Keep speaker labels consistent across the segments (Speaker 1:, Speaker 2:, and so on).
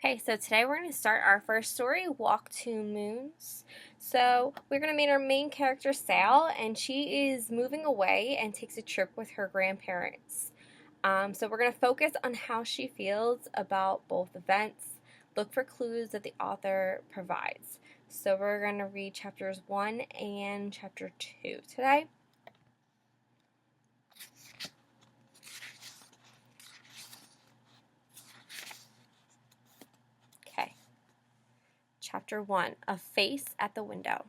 Speaker 1: Okay, so today we're going to start our first story, Walk Two Moons. So we're going to meet our main character, Sal, and she is moving away and takes a trip with her grandparents. So we're going to focus on how she feels about both events, look for clues that the author provides. So we're going to read chapters 1 and chapter 2 today. Okay. Chapter 1, A Face at the Window.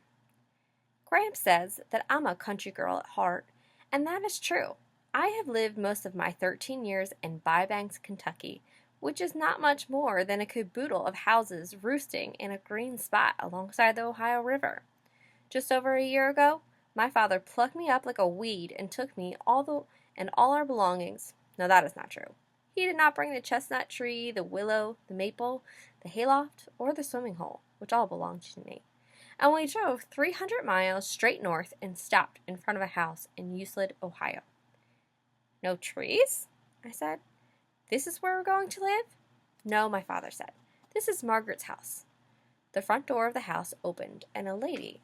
Speaker 1: Gramps says that I'm a country girl at heart, and that is true. I have lived most of my 13 years in Bybanks, Kentucky, which is not much more than a caboodle of houses roosting in a green spot alongside the Ohio River. Just over a year ago, my father plucked me up like a weed and took me and all our belongings. No, that is not true. He did not bring the chestnut tree, the willow, the maple, the hayloft, or the swimming hole, which all belonged to me. And we drove 300 miles straight north and stopped in front of a house in Euclid, Ohio. No trees? I said. This is where we're going to live? No, my father said. This is Margaret's house. The front door of the house opened, and a lady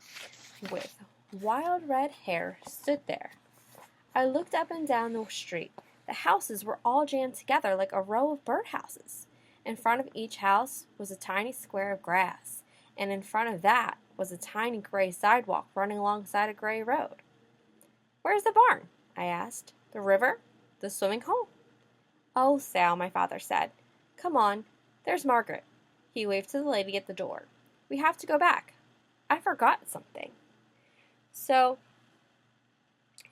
Speaker 1: with wild red hair stood there. I looked up and down the street. The houses were all jammed together like a row of birdhouses. In front of each house was a tiny square of grass, and in front of that was a tiny gray sidewalk running alongside a gray road. Where's the barn? I asked. The river? The swimming hole? Oh, Sal, my father said. Come on, there's Margaret. He waved to the lady at the door. We have to go back. I forgot something. So,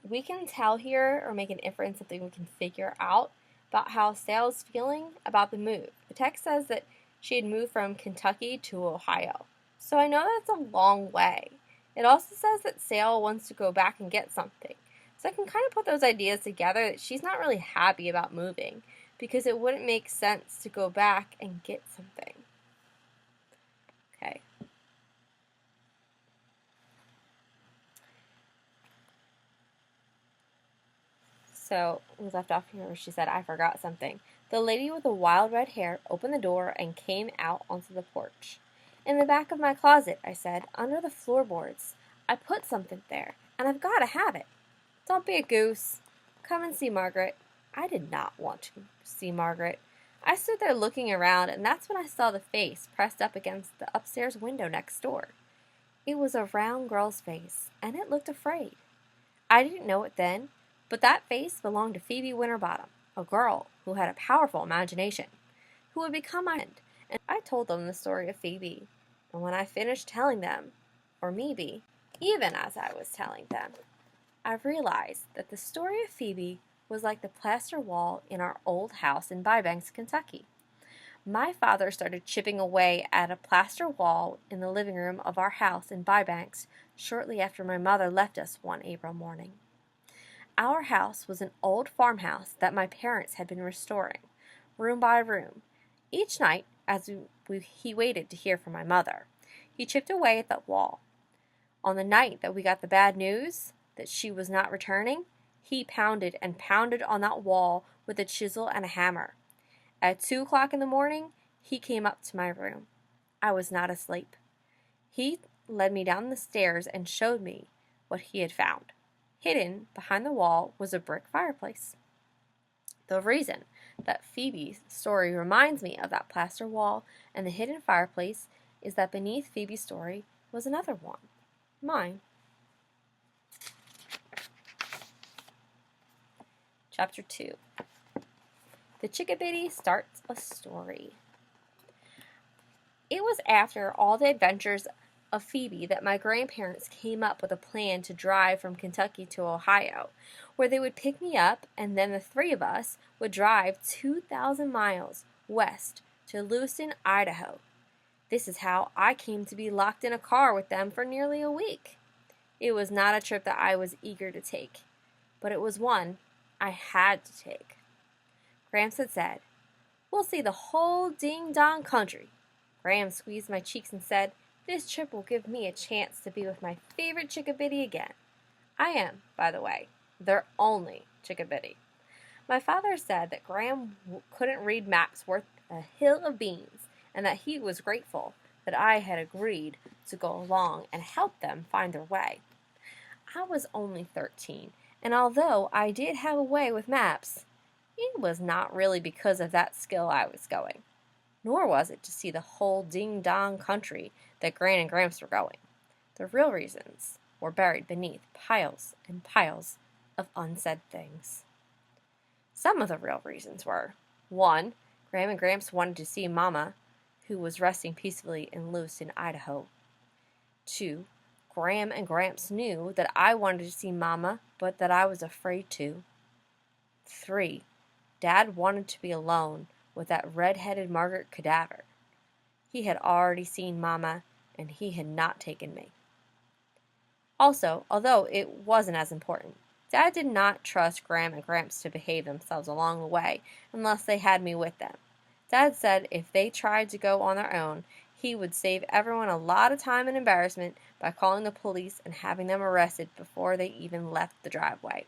Speaker 1: we can tell here or make an inference, something we can figure out about how Sal's feeling about the move. The text says that she had moved from Kentucky to Ohio. So I know that's a long way. It also says that Sal wants to go back and get something. So I can kind of put those ideas together that she's not really happy about moving because it wouldn't make sense to go back and get something. Okay. So we left off here where she said, I forgot something. The lady with the wild red hair opened the door and came out onto the porch. In the back of my closet, I said, under the floorboards. I put something there, and I've got to have it. Don't be a goose. Come and see Margaret. I did not want to see Margaret. I stood there looking around, and that's when I saw the face pressed up against the upstairs window next door. It was a round girl's face, and it looked afraid. I didn't know it then, but that face belonged to Phoebe Winterbottom, a girl who had a powerful imagination, who would become my friend. And I told them the story of Phoebe, and when I finished telling them, or maybe even as I was telling them, I realized that the story of Phoebe was like the plaster wall in our old house in Bybanks, Kentucky. My father started chipping away at a plaster wall in the living room of our house in Bybanks shortly after my mother left us one April morning. Our house was an old farmhouse that my parents had been restoring, room by room. Each night, as he waited to hear from my mother, he chipped away at that wall. On the night that we got the bad news that she was not returning, he pounded and pounded on that wall with a chisel and a hammer. At 2 o'clock in the morning, he came up to my room. I was not asleep. He led me down the stairs and showed me what he had found. Hidden behind the wall was a brick fireplace. The reason that Phoebe's story reminds me of that plaster wall and the hidden fireplace is that beneath Phoebe's story was another one. Mine. Chapter 2. The Chickabiddy Starts a Story. It was after all the adventures of Phoebe that my grandparents came up with a plan to drive from Kentucky to Ohio, where they would pick me up and then the three of us would drive 2,000 miles west to Lewiston, Idaho. This is how I came to be locked in a car with them for nearly a week. It was not a trip that I was eager to take, but it was one I had to take. Gramps had said, We'll see the whole ding-dong country. Graham squeezed my cheeks and said, This trip will give me a chance to be with my favorite Chickabiddy again. I am, by the way, their only Chickabiddy. My father said that Graham couldn't read maps worth a hill of beans, and that he was grateful that I had agreed to go along and help them find their way. I was only 13, and although I did have a way with maps, it was not really because of that skill I was going, nor was it to see the whole ding-dong country that Gran and Gramps were going. The real reasons were buried beneath piles and piles of unsaid things. Some of the real reasons were: 1. Gram and Gramps wanted to see Mama, who was resting peacefully in Lewiston, Idaho. 2. Gram and Gramps knew that I wanted to see Mama, but that I was afraid to. 3. Dad wanted to be alone with that red-headed Margaret cadaver. He had already seen Mama, and he had not taken me. Also, although it wasn't as important, Dad did not trust Gram and Gramps to behave themselves along the way unless they had me with them. Dad said if they tried to go on their own, he would save everyone a lot of time and embarrassment by calling the police and having them arrested before they even left the driveway.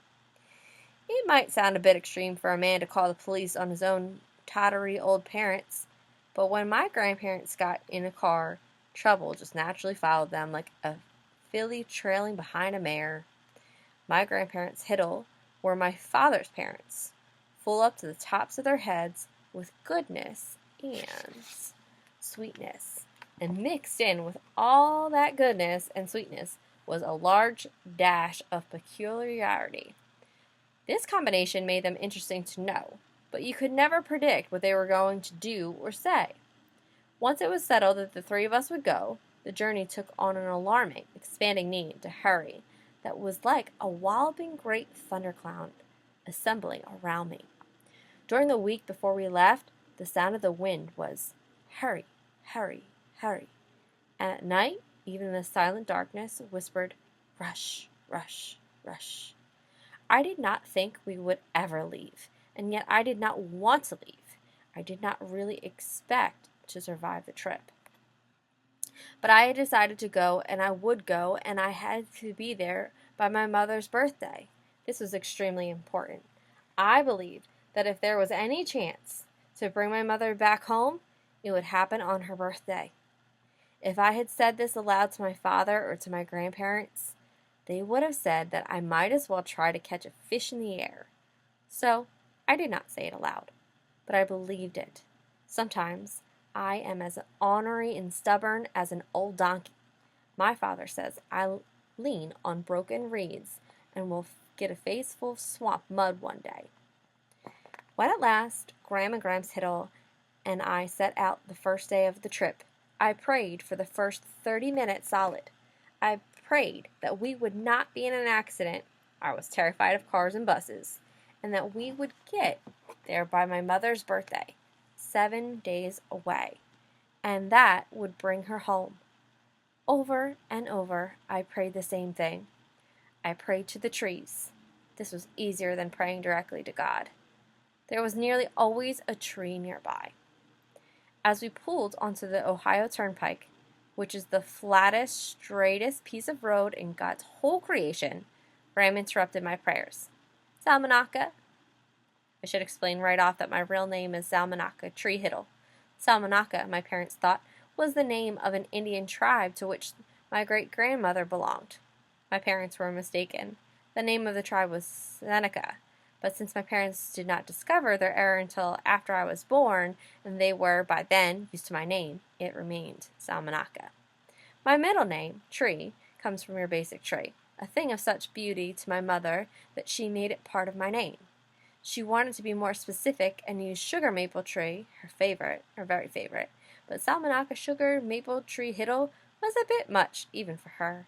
Speaker 1: It might sound a bit extreme for a man to call the police on his own tottery old parents, but when my grandparents got in a car, trouble just naturally followed them like a filly trailing behind a mare. My grandparents' Hiddle were my father's parents, full up to the tops of their heads with goodness and sweetness. And mixed in with all that goodness and sweetness was a large dash of peculiarity. This combination made them interesting to know, but you could never predict what they were going to do or say. Once it was settled that the three of us would go, the journey took on an alarming, expanding need to hurry that was like a walloping great thundercloud assembling around me. During the week before we left, the sound of the wind was hurry, hurry, hurry. And at night, even in the silent darkness, whispered rush, rush, rush. I did not think we would ever leave, and yet I did not want to leave. I did not really expect to survive the trip. But I had decided to go, and I would go, and I had to be there by my mother's birthday. This was extremely important. I believed that if there was any chance to bring my mother back home, it would happen on her birthday. If I had said this aloud to my father or to my grandparents, they would have said that I might as well try to catch a fish in the air. So I did not say it aloud, but I believed it. Sometimes I am as ornery and stubborn as an old donkey. My father says I lean on broken reeds and will get a face full of swamp mud one day. When at last Gram and Gramps Hiddle and I set out the first day of the trip, I prayed for the first 30 minutes solid. I prayed that we would not be in an accident. I was terrified of cars and buses, and that we would get there by my mother's birthday, 7 days away, and that would bring her home. Over and over, I prayed the same thing. I prayed to the trees. This was easier than praying directly to God. There was nearly always a tree nearby. As we pulled onto the Ohio Turnpike, which is the flattest, straightest piece of road in God's whole creation, Ram interrupted my prayers. Salmanaka. I should explain right off that my real name is Salmanaka Tree Hiddle. Salmanaka, my parents thought, was the name of an Indian tribe to which my great-grandmother belonged. My parents were mistaken. The name of the tribe was Seneca, but since my parents did not discover their error until after I was born, and they were, by then, used to my name, it remained Salmanaka. My middle name, Tree, comes from your basic tree, a thing of such beauty to my mother that she made it part of my name. She wanted to be more specific and used Sugar Maple Tree, her very favorite, but Salmanaka Sugar Maple Tree Hiddle was a bit much, even for her.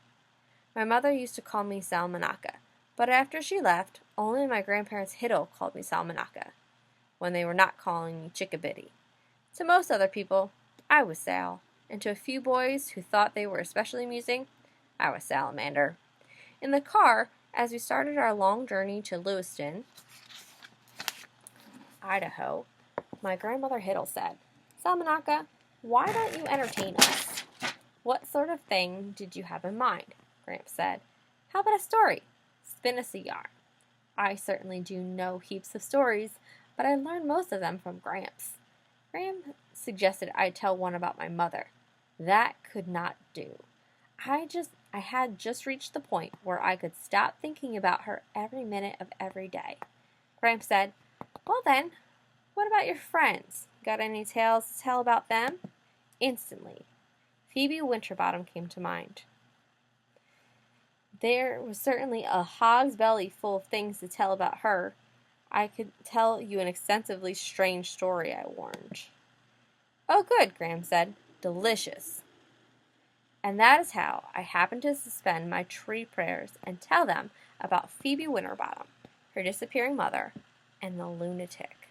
Speaker 1: My mother used to call me Salmanaka, but after she left, only my grandparents Hiddle called me Salmanaka, when they were not calling me Chickabiddy. To most other people, I was Sal, and to a few boys who thought they were especially amusing, I was Salamander. In the car, as we started our long journey to Lewiston, Idaho, my grandmother Hiddle said, Salmanaka, why don't you entertain us? What sort of thing did you have in mind? Gramps said. How about a story? Spin us a yarn. I certainly do know heaps of stories, but I learned most of them from Gramps. suggested I tell one about my mother. That could not do. I had just reached the point where I could stop thinking about her every minute of every day. Gramps said, "Well then, what about your friends? Got any tales to tell about them?" Instantly, Phoebe Winterbottom came to mind. There was certainly a hog's belly full of things to tell about her. I could tell you an extensively strange story, I warned. "Oh, good," Graham said. "Delicious." And that is how I happened to suspend my tree prayers and tell them about Phoebe Winterbottom, her disappearing mother, and the lunatic.